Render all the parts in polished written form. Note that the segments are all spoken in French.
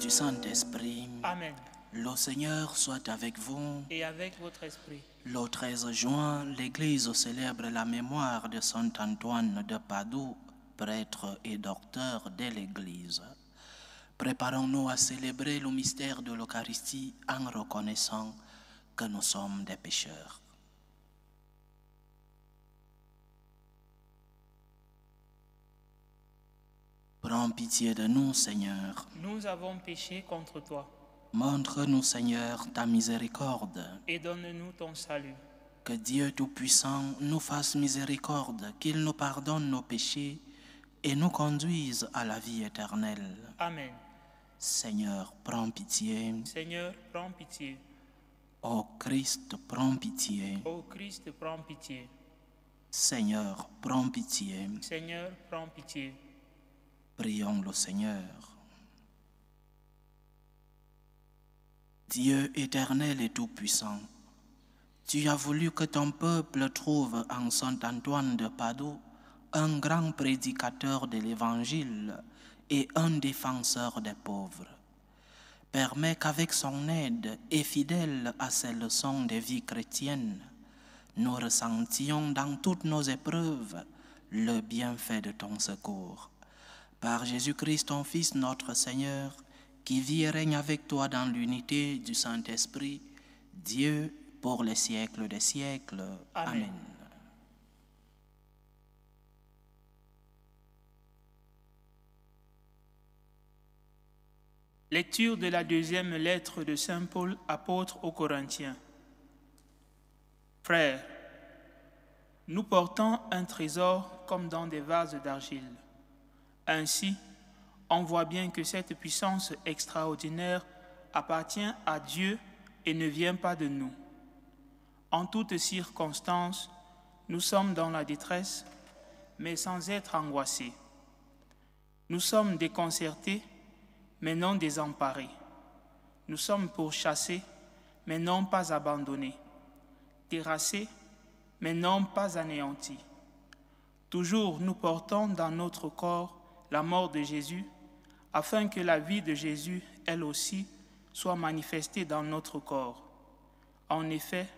du Saint-Esprit. Amen. Le Seigneur soit avec vous. Et avec votre esprit. Le 13 juin, l'Église célèbre la mémoire de Saint Antoine de Padoue, prêtre et docteur de l'Église. Préparons-nous à célébrer le mystère de l'Eucharistie en reconnaissant que nous sommes des pécheurs. Prends pitié de nous, Seigneur. Nous avons péché contre toi. Montre-nous, Seigneur, ta miséricorde. Et donne-nous ton salut. Que Dieu Tout-Puissant nous fasse miséricorde, qu'il nous pardonne nos péchés et nous conduise à la vie éternelle. Amen. Seigneur, prends pitié. Seigneur, prends pitié. Ô Christ, prends pitié. Ô Christ, prends pitié. Seigneur, prends pitié. Seigneur, prends pitié. Prions le Seigneur. Dieu éternel et tout-puissant, tu as voulu que ton peuple trouve en Saint Antoine de Padoue un grand prédicateur de l'Évangile et un défenseur des pauvres. Permets qu'avec son aide et fidèle à ses leçons de vie chrétienne, nous ressentions dans toutes nos épreuves le bienfait de ton secours. Par Jésus-Christ, ton Fils, notre Seigneur, qui vit et règne avec toi dans l'unité du Saint-Esprit, Dieu, pour les siècles des siècles. Amen. Amen. Lecture de la deuxième lettre de Saint Paul, apôtre aux Corinthiens. Frères, nous portons un trésor comme dans des vases d'argile. Ainsi, on voit bien que cette puissance extraordinaire appartient à Dieu et ne vient pas de nous. En toutes circonstances, nous sommes dans la détresse, mais sans être angoissés. Nous sommes déconcertés, mais non désemparés. Nous sommes pourchassés, mais non pas abandonnés. Terrassés, mais non pas anéantis. Toujours nous portons dans notre corps la mort de Jésus, afin que la vie de Jésus, elle aussi, soit manifestée dans notre corps. En effet,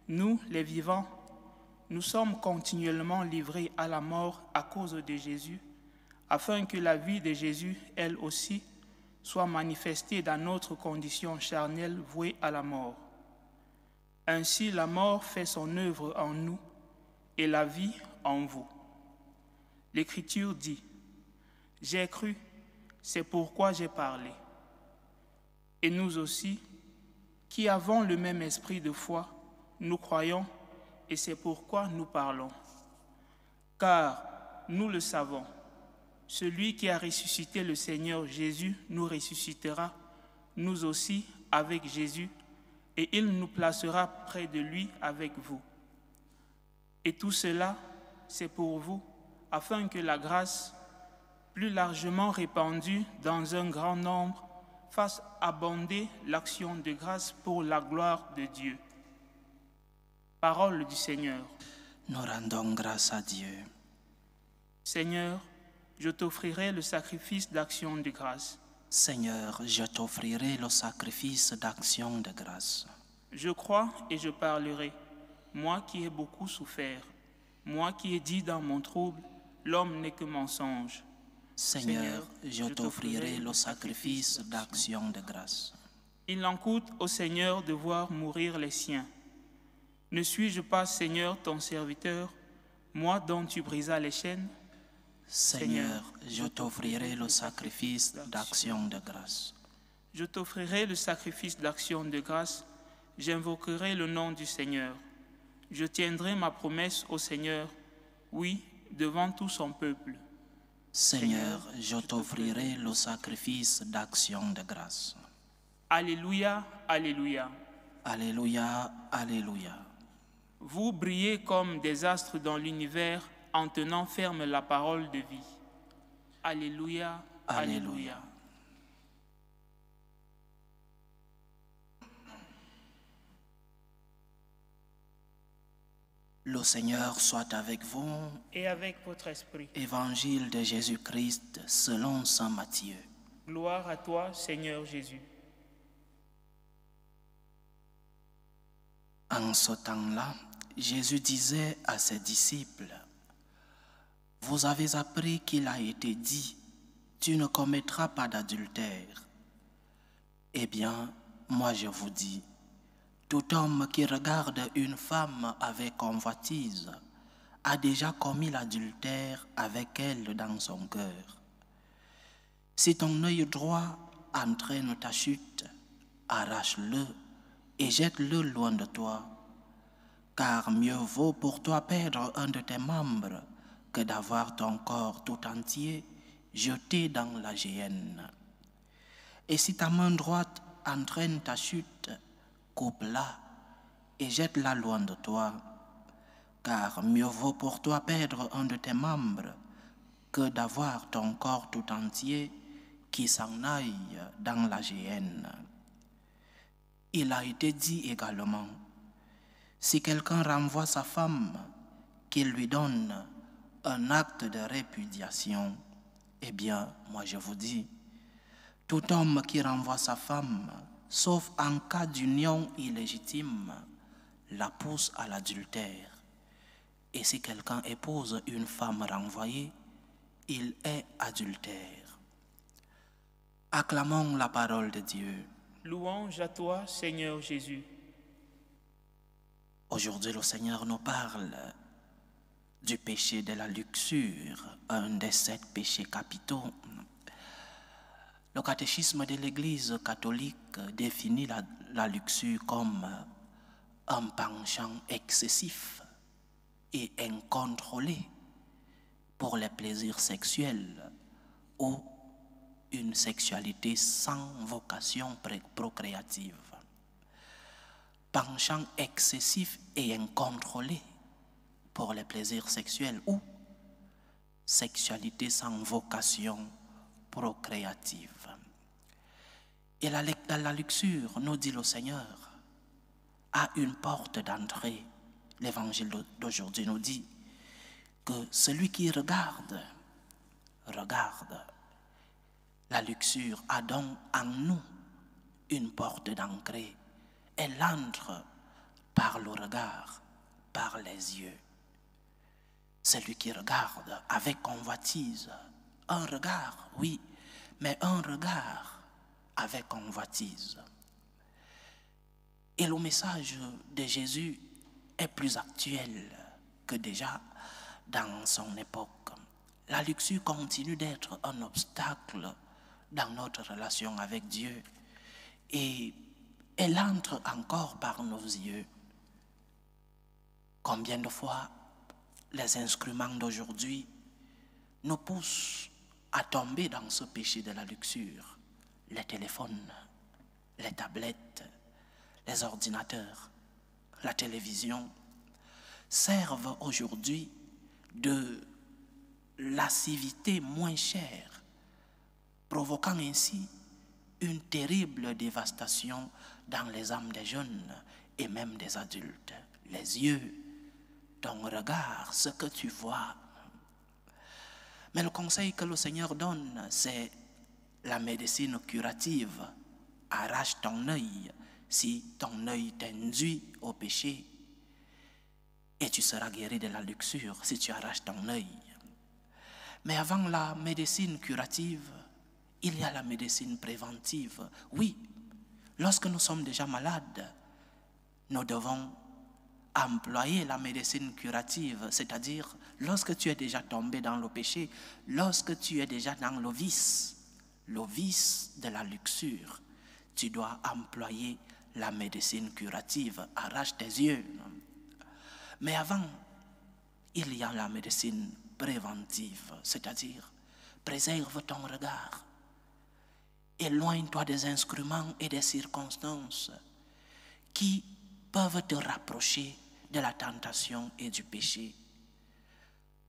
nous, les vivants, nous sommes continuellement livrés à la mort à cause de Jésus, afin que la vie de Jésus, elle aussi, soit manifestée dans notre condition charnelle vouée à la mort. Ainsi, la mort fait son œuvre en nous et la vie en vous. L'Écriture dit: « J'ai cru, c'est pourquoi j'ai parlé. » Et nous aussi, qui avons le même esprit de foi, nous croyons et c'est pourquoi nous parlons. Car nous le savons, celui qui a ressuscité le Seigneur Jésus nous ressuscitera, nous aussi, avec Jésus, et il nous placera près de lui avec vous. Et tout cela, c'est pour vous, afin que la grâce, plus largement répandue dans un grand nombre, fasse abonder l'action de grâce pour la gloire de Dieu. Parole du Seigneur. Nous rendons grâce à Dieu. Seigneur, je t'offrirai le sacrifice d'action de grâce. Seigneur, je t'offrirai le sacrifice d'action de grâce. Je crois et je parlerai, moi qui ai beaucoup souffert, moi qui ai dit dans mon trouble, l'homme n'est que mensonge. Seigneur, je t'offrirai le sacrifice d'action de grâce. Il en coûte au Seigneur de voir mourir les siens. Ne suis-je pas, Seigneur, ton serviteur, moi dont tu brisas les chaînes? Seigneur, je t'offrirai le sacrifice d'action de grâce. Je t'offrirai le sacrifice d'action de grâce, j'invoquerai le nom du Seigneur. Je tiendrai ma promesse au Seigneur, oui, devant tout son peuple. Seigneur, je t'offrirai le sacrifice d'action de grâce. Alléluia, alléluia. Alléluia, alléluia. Vous brillez comme des astres dans l'univers en tenant ferme la parole de vie. Alléluia, alléluia. Le Seigneur soit avec vous. Et avec votre esprit. Évangile de Jésus-Christ selon saint Matthieu. Gloire à toi, Seigneur Jésus. En ce temps-là, Jésus disait à ses disciples, « Vous avez appris qu'il a été dit, tu ne commettras pas d'adultère. Eh bien, moi je vous dis, tout homme qui regarde une femme avec convoitise a déjà commis l'adultère avec elle dans son cœur. Si ton œil droit entraîne ta chute, arrache-le et jette-le loin de toi, car mieux vaut pour toi perdre un de tes membres que d'avoir ton corps tout entier jeté dans la géhenne. Et si ta main droite entraîne ta chute, coupe-la et jette-la loin de toi, car mieux vaut pour toi perdre un de tes membres que d'avoir ton corps tout entier qui s'en aille dans la géhenne. Il a été dit également, si quelqu'un renvoie sa femme, qu'il lui donne un acte de répudiation, eh bien, moi je vous dis, tout homme qui renvoie sa femme, sauf en cas d'union illégitime, la pousse à l'adultère. Et si quelqu'un épouse une femme renvoyée, il est adultère. Acclamons la parole de Dieu. Louange à toi, Seigneur Jésus. Aujourd'hui, le Seigneur nous parle du péché de la luxure, un des 7 péchés capitaux. Le catéchisme de l'Église catholique définit la luxure comme un penchant excessif et incontrôlé pour les plaisirs sexuels ou une sexualité sans vocation procréative. Penchant excessif et incontrôlé pour les plaisirs sexuels ou sexualité sans vocation procréative. Et la luxure, nous dit le Seigneur, a une porte d'entrée. L'évangile d'aujourd'hui nous dit que celui qui regarde, la luxure a donc en nous une porte d'entrée. Elle entre par le regard, par les yeux. Celui qui regarde avec convoitise, un regard, oui, mais un regard avec convoitise. Et le message de Jésus est plus actuel que déjà dans son époque. La luxure continue d'être un obstacle dans notre relation avec Dieu et elle entre encore par nos yeux. Combien de fois les instruments d'aujourd'hui nous poussent à tomber dans ce péché de la luxure? Les téléphones, les tablettes, les ordinateurs, la télévision servent aujourd'hui de lascivité moins chère, provoquant ainsi une terrible dévastation dans les âmes des jeunes et même des adultes. Les yeux, ton regard, ce que tu vois. Mais le conseil que le Seigneur donne, c'est la médecine curative. Arrache ton œil si ton œil t'induit au péché et tu seras guéri de la luxure si tu arraches ton œil. Mais avant la médecine curative, il y a la médecine préventive. Oui, lorsque nous sommes déjà malades, nous devons employer la médecine curative, c'est-à-dire lorsque tu es déjà tombé dans le péché, lorsque tu es déjà dans le vice de la luxure, tu dois employer la médecine curative. Arrache tes yeux. Mais avant, il y a la médecine préventive, c'est-à-dire préserve ton regard. Éloigne-toi des instruments et des circonstances qui peuvent te rapprocher de la tentation et du péché.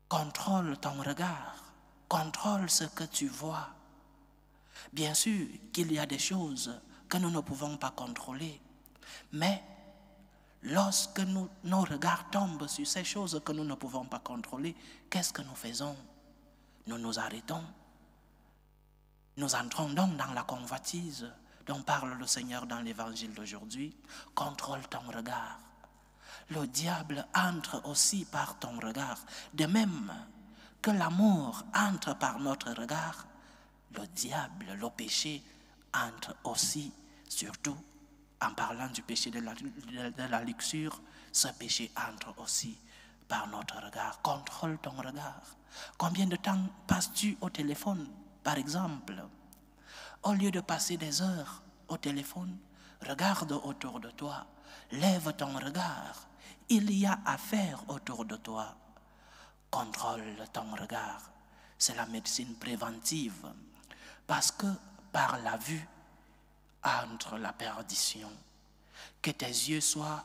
Contrôle ton regard, contrôle ce que tu vois. Bien sûr qu'il y a des choses que nous ne pouvons pas contrôler, mais lorsque nos regards tombent sur ces choses que nous ne pouvons pas contrôler, qu'est-ce que nous faisons? Nous nous arrêtons. Nous entrons donc dans la convoitise dont parle le Seigneur dans l'évangile d'aujourd'hui. Contrôle ton regard. Le diable entre aussi par ton regard. De même que l'amour entre par notre regard, le diable, le péché, entre aussi, surtout en parlant du péché de la luxure, ce péché entre aussi par notre regard. Contrôle ton regard. Combien de temps passes-tu au téléphone, par exemple? Au lieu de passer des heures au téléphone, regarde autour de toi, lève ton regard. Il y a affaire autour de toi. Contrôle ton regard. C'est la médecine préventive. Parce que par la vue entre la perdition. Que tes yeux soient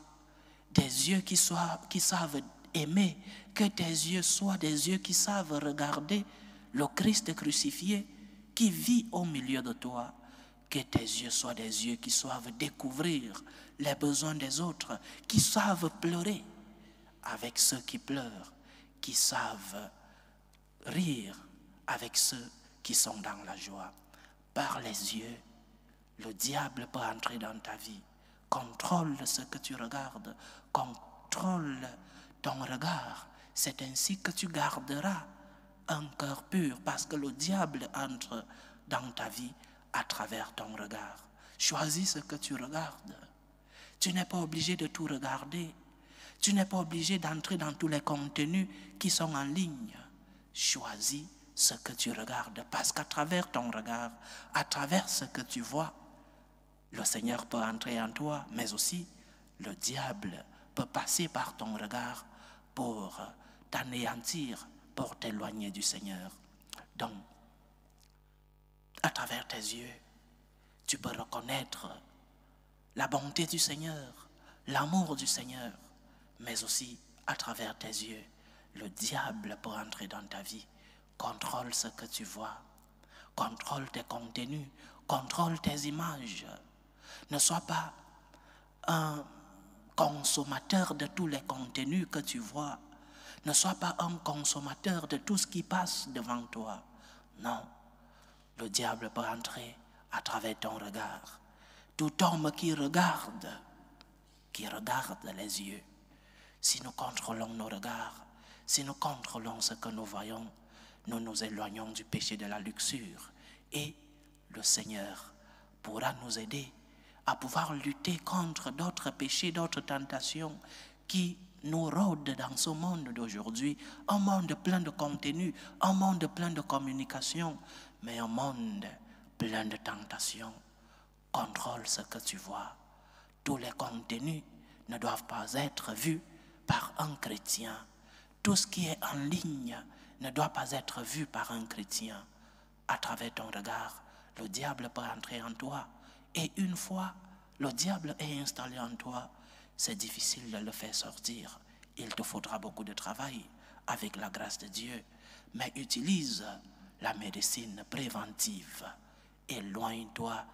des yeux qui savent aimer. Que tes yeux soient des yeux qui savent regarder le Christ crucifié qui vit au milieu de toi. Que tes yeux soient des yeux qui savent découvrir les besoins des autres, qui savent pleurer avec ceux qui pleurent, qui savent rire avec ceux qui sont dans la joie. Par les yeux, le diable peut entrer dans ta vie. Contrôle ce que tu regardes, contrôle ton regard. C'est ainsi que tu garderas un cœur pur, parce que le diable entre dans ta vie à travers ton regard. Choisis ce que tu regardes. Tu n'es pas obligé de tout regarder. Tu n'es pas obligé d'entrer dans tous les contenus qui sont en ligne. Choisis ce que tu regardes, parce qu'à travers ton regard, à travers ce que tu vois, le Seigneur peut entrer en toi, mais aussi le diable peut passer par ton regard pour t'anéantir, pour t'éloigner du Seigneur. Donc, à travers tes yeux, tu peux reconnaître la bonté du Seigneur, l'amour du Seigneur, mais aussi à travers tes yeux, le diable peut entrer dans ta vie. Contrôle ce que tu vois, contrôle tes contenus, contrôle tes images. Ne sois pas un consommateur de tous les contenus que tu vois. Ne sois pas un consommateur de tout ce qui passe devant toi. Non, le diable peut entrer à travers ton regard. Tout homme qui regarde les yeux. Si nous contrôlons nos regards, si nous contrôlons ce que nous voyons, nous nous éloignons du péché de la luxure. Et le Seigneur pourra nous aider à pouvoir lutter contre d'autres péchés, d'autres tentations qui nous rôdent dans ce monde d'aujourd'hui. Un monde plein de contenu, un monde plein de communication, mais un monde plein de tentations. Contrôle ce que tu vois. Tous les contenus ne doivent pas être vus par un chrétien. Tout ce qui est en ligne ne doit pas être vu par un chrétien. À travers ton regard, le diable peut entrer en toi. Et une fois le diable est installé en toi, c'est difficile de le faire sortir. Il te faudra beaucoup de travail avec la grâce de Dieu. Mais utilise la médecine préventive. Éloigne-toi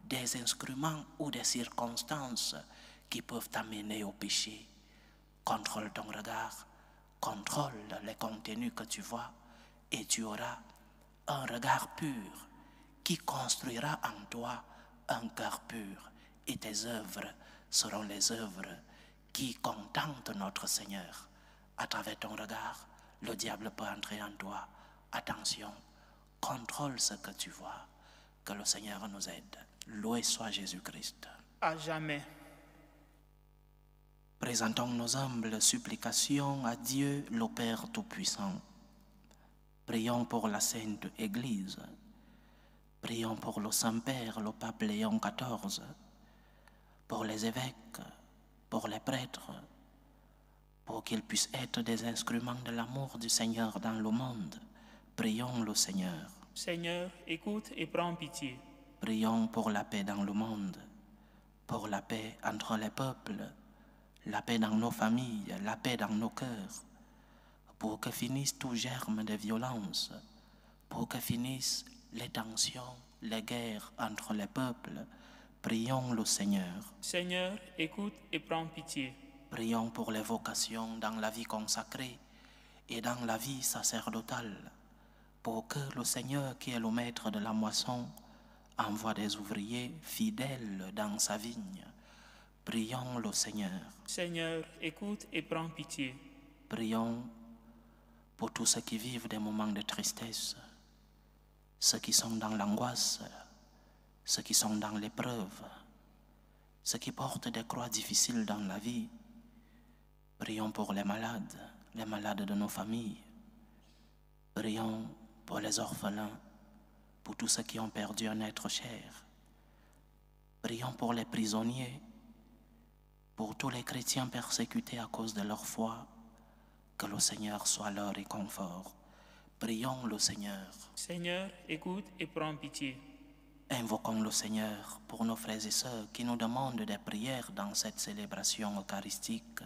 des instruments ou des circonstances qui peuvent t'amener au péché. Contrôle ton regard, contrôle les contenus que tu vois et tu auras un regard pur qui construira en toi un cœur pur et tes œuvres seront les œuvres qui contentent notre Seigneur. À travers ton regard, le diable peut entrer en toi. Attention, contrôle ce que tu vois. Que le Seigneur nous aide. Loué soit Jésus-Christ. À jamais. Présentons nos humbles supplications à Dieu, le Père Tout-Puissant. Prions pour la Sainte Église. Prions pour le Saint-Père, le Pape Léon XIV, pour les évêques, pour les prêtres, pour qu'ils puissent être des instruments de l'amour du Seigneur dans le monde. Prions le Seigneur. Seigneur, écoute et prends pitié. Prions pour la paix dans le monde, pour la paix entre les peuples, la paix dans nos familles, la paix dans nos cœurs, pour que finisse tout germe de violence, pour que finissent les tensions, les guerres entre les peuples. Prions le Seigneur. Seigneur, écoute et prends pitié. Prions pour les vocations dans la vie consacrée et dans la vie sacerdotale. pour que le Seigneur, qui est le maître de la moisson, envoie des ouvriers fidèles dans sa vigne. Prions le Seigneur. Seigneur, écoute et prends pitié. Prions pour tous ceux qui vivent des moments de tristesse, ceux qui sont dans l'angoisse, ceux qui sont dans l'épreuve, ceux qui portent des croix difficiles dans la vie. Prions pour les malades de nos familles. Prions pour les orphelins, pour tous ceux qui ont perdu un être cher. Prions pour les prisonniers, pour tous les chrétiens persécutés à cause de leur foi. Que le Seigneur soit leur réconfort. Prions le Seigneur. Seigneur, écoute et prends pitié. Invoquons le Seigneur pour nos frères et sœurs qui nous demandent des prières dans cette célébration eucharistique.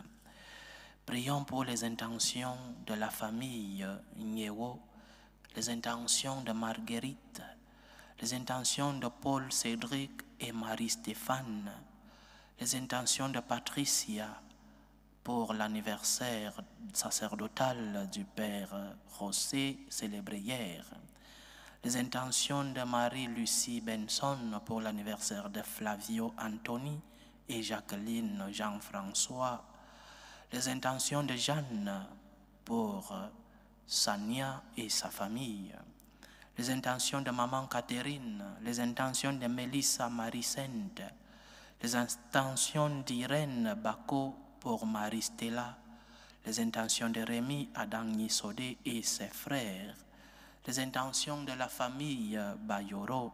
Prions pour les intentions de la famille Nyewo, les intentions de Marguerite, les intentions de Paul Cédric et Marie-Stéphane, les intentions de Patricia pour l'anniversaire sacerdotal du Père José célébré hier, les intentions de Marie-Lucie Benson pour l'anniversaire de Flavio Anthony et Jacqueline Jean-François, les intentions de Jeanne pour Sania et sa famille, les intentions de Maman Catherine, les intentions de Mélissa Marie-Sainte, les intentions d'Irène Bako pour Marie-Stella, les intentions de Rémi Adam Nisodé et ses frères, les intentions de la famille Bayoro,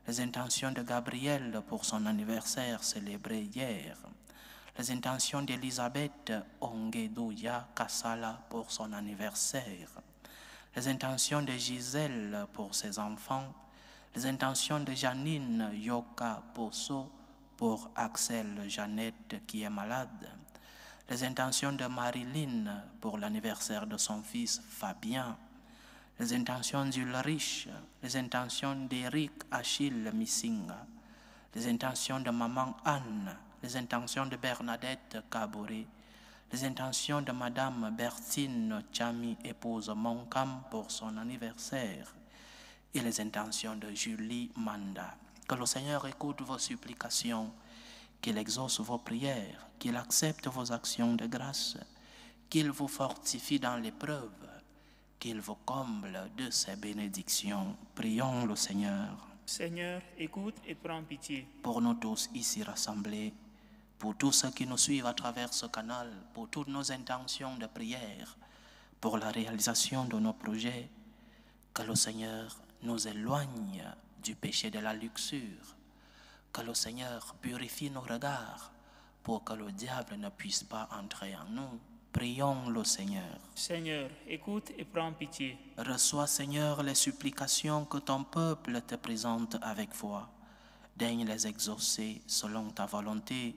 les intentions de Gabriel pour son anniversaire célébré hier, les intentions d'Elisabeth Ongedouya Kassala pour son anniversaire, les intentions de Gisèle pour ses enfants, les intentions de Janine Yoka Posso pour Axel Jeannette qui est malade, les intentions de Marilyn pour l'anniversaire de son fils Fabien, les intentions d'Ulrich, les intentions d'Éric Achille Missinga, les intentions de Maman Anne, les intentions de Bernadette Kabouré, les intentions de Madame Bertine Chami, épouse Moncam pour son anniversaire, et les intentions de Julie Manda. Que le Seigneur écoute vos supplications, qu'il exauce vos prières, qu'il accepte vos actions de grâce, qu'il vous fortifie dans l'épreuve, qu'il vous comble de ses bénédictions. Prions le Seigneur. Seigneur, écoute et prends pitié. Pour nous tous ici rassemblés, pour tous ceux qui nous suivent à travers ce canal, pour toutes nos intentions de prière, pour la réalisation de nos projets, que le Seigneur nous éloigne du péché de la luxure, que le Seigneur purifie nos regards pour que le diable ne puisse pas entrer en nous. Prions le Seigneur. Seigneur, écoute et prends pitié. Reçois, Seigneur, les supplications que ton peuple te présente avec foi. Daigne les exaucer selon ta volonté,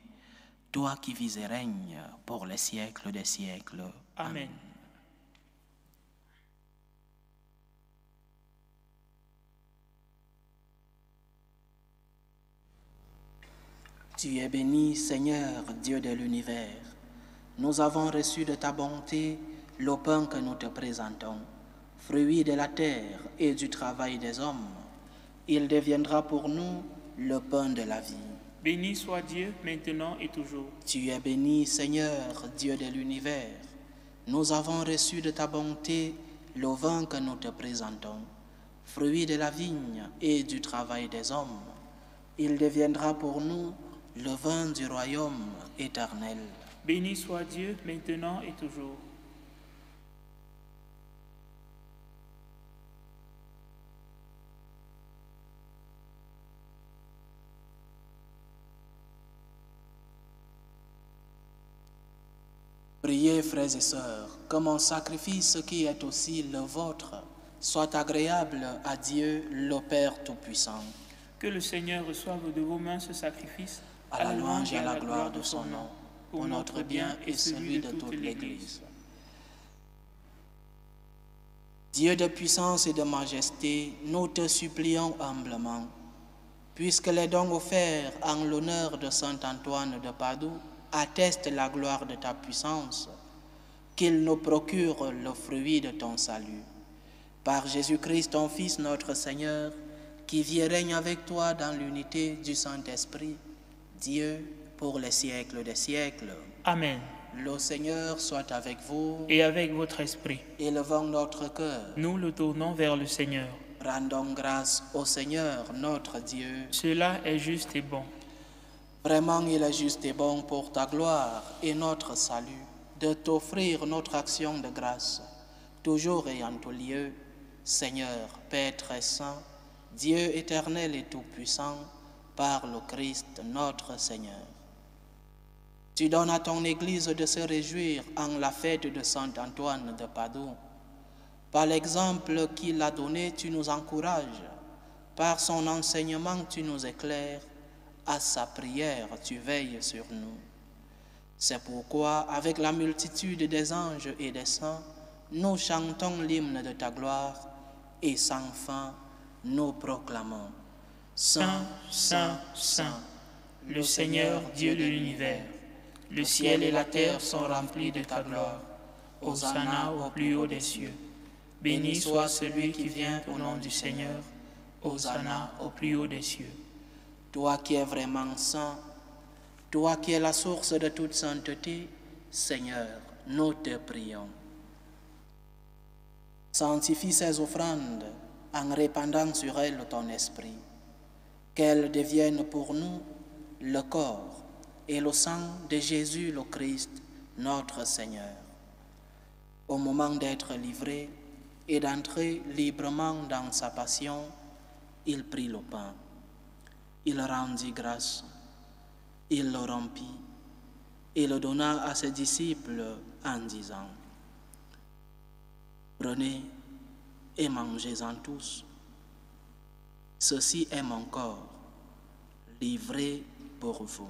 toi qui vis et règnes pour les siècles des siècles. Amen. Tu es béni, Seigneur, Dieu de l'univers. Nous avons reçu de ta bonté le pain que nous te présentons, fruit de la terre et du travail des hommes. Il deviendra pour nous le pain de la vie. Béni soit Dieu, maintenant et toujours. Tu es béni, Seigneur, Dieu de l'univers. Nous avons reçu de ta bonté le vin que nous te présentons, fruit de la vigne et du travail des hommes. Il deviendra pour nous le vin du royaume éternel. Béni soit Dieu, maintenant et toujours. Priez, frères et sœurs, que mon sacrifice qui est aussi le vôtre soit agréable à Dieu, le Père Tout-Puissant. Que le Seigneur reçoive de vos mains ce sacrifice, à la louange et à la gloire de son nom, pour notre bien et celui de toute l'Église. Dieu de puissance et de majesté, nous te supplions humblement, puisque les dons offerts en l'honneur de saint Antoine de Padoue attestent la gloire de ta puissance, qu'il nous procure le fruit de ton salut. Par Jésus-Christ, ton Fils, notre Seigneur, qui vit et règne avec toi dans l'unité du Saint-Esprit, Dieu, pour les siècles des siècles. Amen. Le Seigneur soit avec vous. Et avec votre esprit. Élevons notre cœur. Nous le tournons vers le Seigneur. Rendons grâce au Seigneur, notre Dieu. Cela est juste et bon. Vraiment, il est juste et bon pour ta gloire et notre salut de t'offrir notre action de grâce, toujours et en tout lieu, Seigneur, Père très saint, Dieu éternel et tout-puissant, par le Christ notre Seigneur. Tu donnes à ton Église de se réjouir en la fête de Saint Antoine de Padoue. Par l'exemple qu'il a donné, tu nous encourages. Par son enseignement, tu nous éclaires. À sa prière, tu veilles sur nous. C'est pourquoi, avec la multitude des anges et des saints, nous chantons l'hymne de ta gloire et sans fin, nous proclamons. Saint, Saint, Saint, le Seigneur Dieu de l'univers. Le ciel et la terre sont remplis de ta gloire. Hosanna au plus haut des cieux. Béni soit celui qui vient au nom du Seigneur. Hosanna au plus haut des cieux. Toi qui es vraiment saint, toi qui es la source de toute sainteté, Seigneur, nous te prions. Sanctifie ces offrandes en répandant sur elles ton esprit, qu'elles deviennent pour nous le corps et le sang de Jésus le Christ, notre Seigneur. Au moment d'être livré et d'entrer librement dans sa passion, il prit le pain, il rendit grâce, il le rompit et le donna à ses disciples en disant: Prenez et mangez-en tous. Ceci est mon corps, livré pour vous.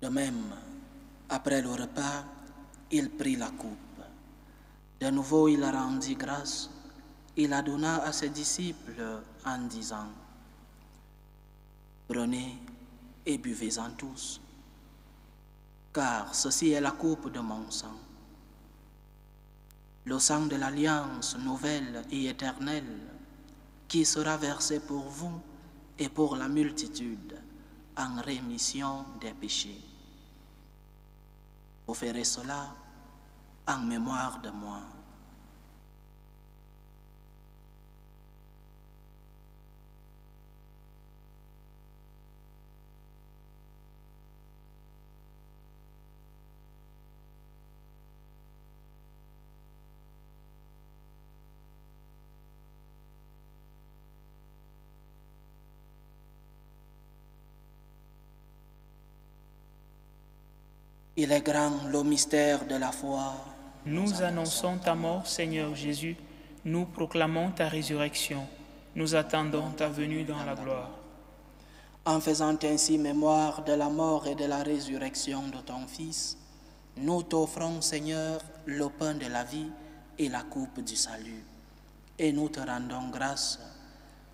De même, après le repas, il prit la coupe. De nouveau, il rendit grâce. Il la donna à ses disciples en disant: Prenez et buvez-en tous, car ceci est la coupe de mon sang, le sang de l'alliance nouvelle et éternelle, qui sera versé pour vous et pour la multitude en rémission des péchés. Vous ferez cela en mémoire de moi. Il est grand le mystère de la foi. Nous annonçons ta mort, Seigneur Jésus. Nous proclamons ta résurrection. Nous attendons ta venue dans la gloire. En faisant ainsi mémoire de la mort et de la résurrection de ton Fils, nous t'offrons, Seigneur, le pain de la vie et la coupe du salut. Et nous te rendons grâce,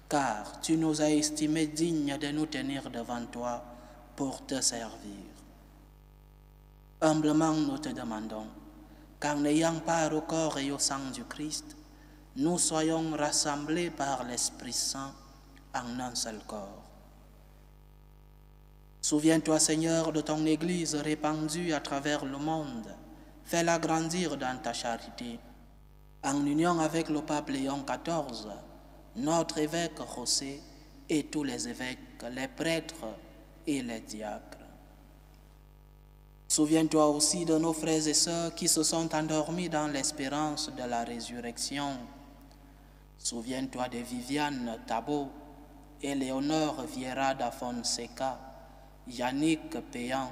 car tu nous as estimés dignes de nous tenir devant toi pour te servir. Humblement, nous te demandons qu'en n'ayant part au corps et au sang du Christ, nous soyons rassemblés par l'Esprit Saint en un seul corps. Souviens-toi, Seigneur, de ton Église répandue à travers le monde. Fais-la grandir dans ta charité. En union avec le pape Léon XIV, notre évêque José et tous les évêques, les prêtres et les diacres. Souviens-toi aussi de nos frères et sœurs qui se sont endormis dans l'espérance de la résurrection. Souviens-toi de Viviane Tabo, Éléonore Vieira da Fonseca, Yannick Péan,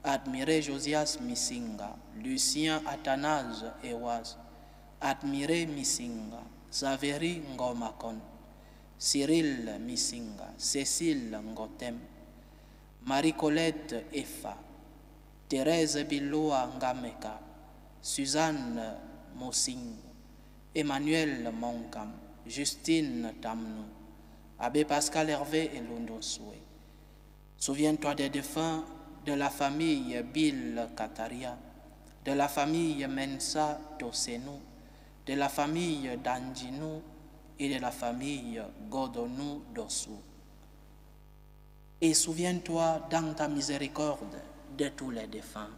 Admiré Josias Misinga, Lucien Athanase Ewaz, Admiré Misinga, Zaveri Ngomakon, Cyril Misinga, Cécile Ngotem, Marie-Colette Effa, Thérèse Biloa Ngameka, Suzanne Mossing, Emmanuel Monkam, Justine Tamnou, Abbé Pascal Hervé et Lundo Soué. Souviens-toi des défunts de la famille Bill Kataria, de la famille Mensa Tosenou, de la famille Danjinou et de la famille Godonou Dossou. Et souviens-toi dans ta miséricorde de tous les défunts.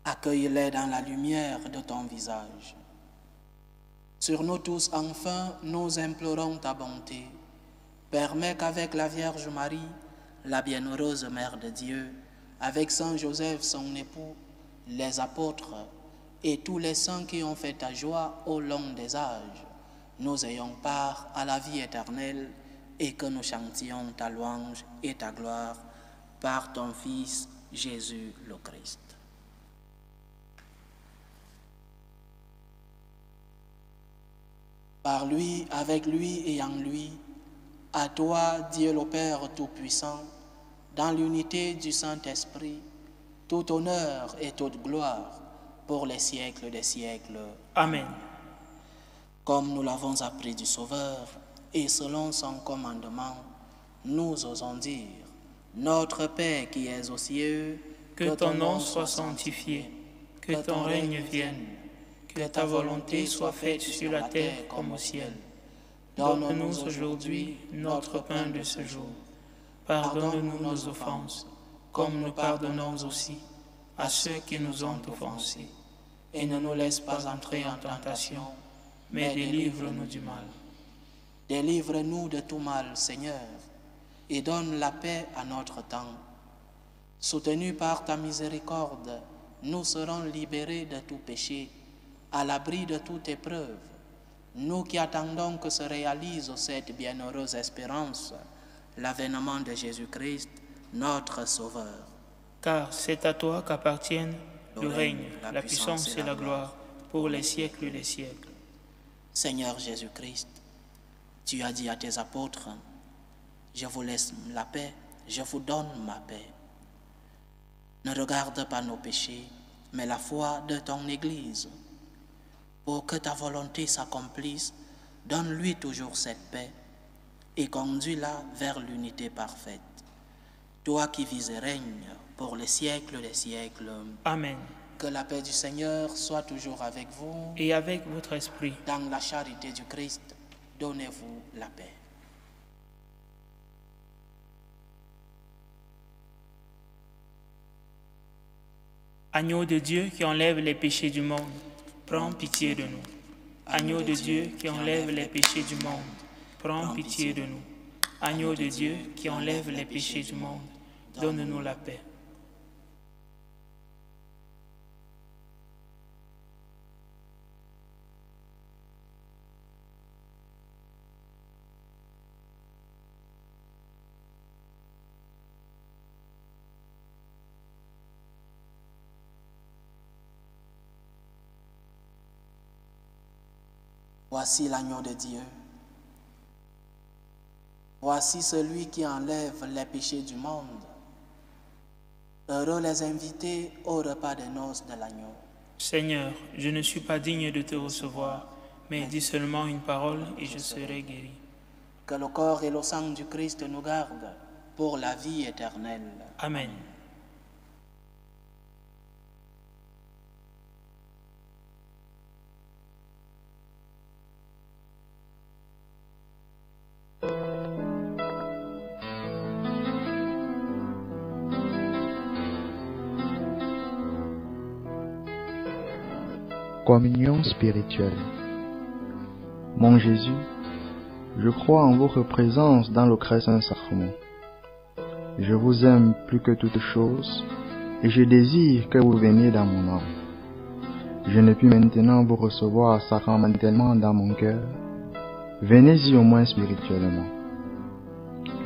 Accueille-les dans la lumière de ton visage. Sur nous tous, enfin, nous implorons ta bonté. Permets qu'avec la Vierge Marie, la bienheureuse Mère de Dieu, avec Saint Joseph, son époux, les apôtres et tous les saints qui ont fait ta joie au long des âges, nous ayons part à la vie éternelle et que nous chantions ta louange et ta gloire par ton Fils Jésus le Christ. Par lui, avec lui et en lui, à toi, Dieu le Père Tout-Puissant, dans l'unité du Saint-Esprit, tout honneur et toute gloire pour les siècles des siècles. Amen. Comme nous l'avons appris du Sauveur, et selon son commandement, nous osons dire, Notre Père qui es aux cieux, que ton nom soit sanctifié, que ton règne vienne, que ta volonté soit faite sur la terre comme au ciel. Donne-nous aujourd'hui notre pain de ce jour. Pardonne-nous nos offenses, comme nous pardonnons aussi à ceux qui nous ont offensés. Et ne nous laisse pas entrer en tentation, mais délivre-nous du mal. Délivre-nous de tout mal, Seigneur, et donne la paix à notre temps. Soutenus par ta miséricorde, nous serons libérés de tout péché, à l'abri de toute épreuve. Nous qui attendons que se réalise cette bienheureuse espérance, l'avènement de Jésus-Christ, notre Sauveur. Car c'est à toi qu'appartiennent le règne, la puissance et la gloire pour les siècles des siècles. Seigneur Jésus-Christ, tu as dit à tes apôtres, je vous laisse la paix, je vous donne ma paix. Ne regarde pas nos péchés, mais la foi de ton Église. Pour que ta volonté s'accomplisse, donne-lui toujours cette paix et conduis-la vers l'unité parfaite. Toi qui vis et règnes pour les siècles des siècles. Amen. Que la paix du Seigneur soit toujours avec vous. Et avec votre esprit. Dans la charité du Christ, donnez-vous la paix. Agneau de Dieu qui enlève les péchés du monde, prends pitié de nous. Agneau de Dieu qui enlève les péchés du monde, prends pitié de nous. Agneau de Dieu qui enlève les péchés du monde, donne-nous la paix. Voici l'agneau de Dieu. Voici celui qui enlève les péchés du monde. Heureux les invités au repas des noces de l'agneau. Seigneur, je ne suis pas digne de te recevoir, mais dis seulement une parole et je serai guéri. Que le corps et le sang du Christ nous gardent pour la vie éternelle. Amen. Communion spirituelle. Mon Jésus, je crois en votre présence dans le très saint sacrement. Je vous aime plus que toute chose et je désire que vous veniez dans mon âme. Je ne puis maintenant vous recevoir sacramentellement dans mon cœur. Venez-y au moins spirituellement.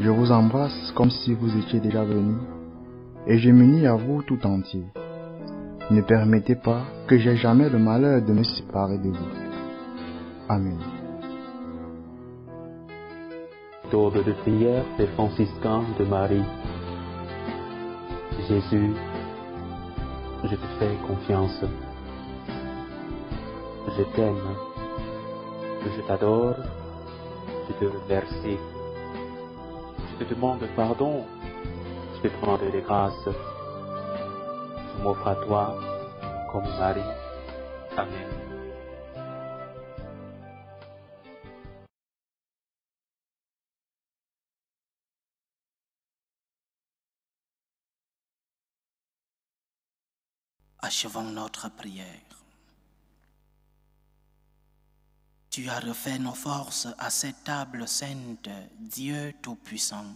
Je vous embrasse comme si vous étiez déjà venu et je m'unis à vous tout entier. ne permettez pas que j'aie jamais le malheur de me séparer de vous. Amen. Méthode de prière des franciscains de Marie. Jésus, je te fais confiance. Je t'aime. Je t'adore. Je te remercie. Je te demande pardon. Je te demande des grâces. Je m'offre à toi comme Marie. Amen. Achevons notre prière. Tu as refait nos forces à cette table sainte, Dieu Tout-Puissant.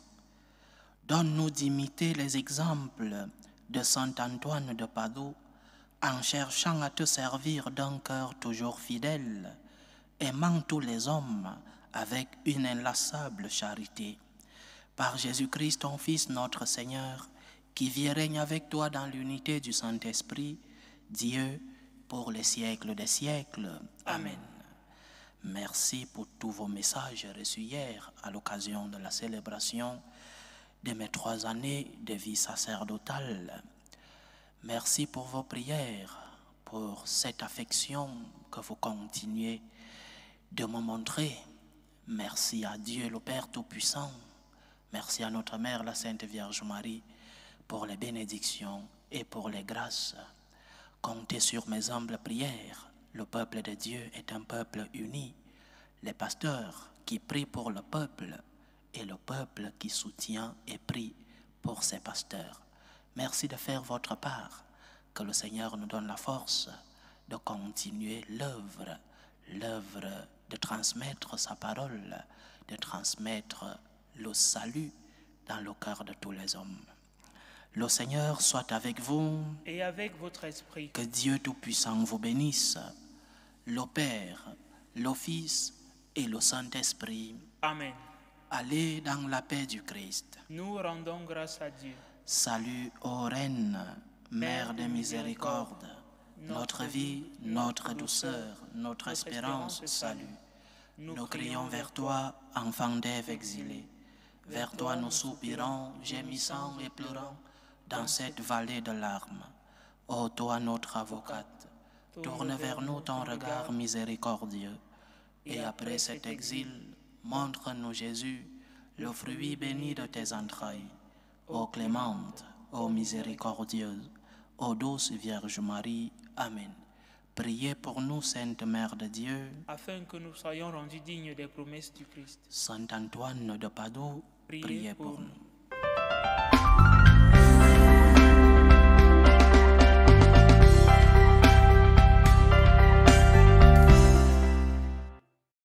Donne-nous d'imiter les exemples de saint Antoine de Padoue en cherchant à te servir d'un cœur toujours fidèle, aimant tous les hommes avec une inlassable charité. Par Jésus-Christ, ton Fils, notre Seigneur, qui vit et règne avec toi dans l'unité du Saint-Esprit, Dieu, pour les siècles des siècles. Amen. Merci pour tous vos messages reçus hier à l'occasion de la célébration de mes 3 années de vie sacerdotale. Merci pour vos prières, pour cette affection que vous continuez de me montrer. Merci à Dieu le Père Tout-Puissant. Merci à notre Mère, la Sainte Vierge Marie, pour les bénédictions et pour les grâces. Comptez sur mes humbles prières. Le peuple de Dieu est un peuple uni. Les pasteurs qui prient pour le peuple et le peuple qui soutient et prie pour ses pasteurs. Merci de faire votre part. Que le Seigneur nous donne la force de continuer l'œuvre de transmettre sa parole, de transmettre le salut dans le cœur de tous les hommes. Le Seigneur soit avec vous. Et avec votre esprit. Que Dieu Tout-Puissant vous bénisse, le Père, le Fils et le Saint-Esprit. Amen. Allez dans la paix du Christ. Nous rendons grâce à Dieu. Salut ô Reine, Mère de miséricorde, notre vie, notre douceur, notre espérance, salut. Nous crions vers toi, enfant d'Ève exilée. Vers toi nous soupirons, gémissant et pleurant, dans cette vallée de larmes. Ô toi notre avocate, tourne vers nous ton regard miséricordieux. Et après cet exil, montre-nous Jésus, le fruit béni de tes entrailles. Ô clémente, ô miséricordieuse, ô douce Vierge Marie. Amen. Priez pour nous, Sainte Mère de Dieu, afin que nous soyons rendus dignes des promesses du Christ. Saint Antoine de Padoue, priez pour nous.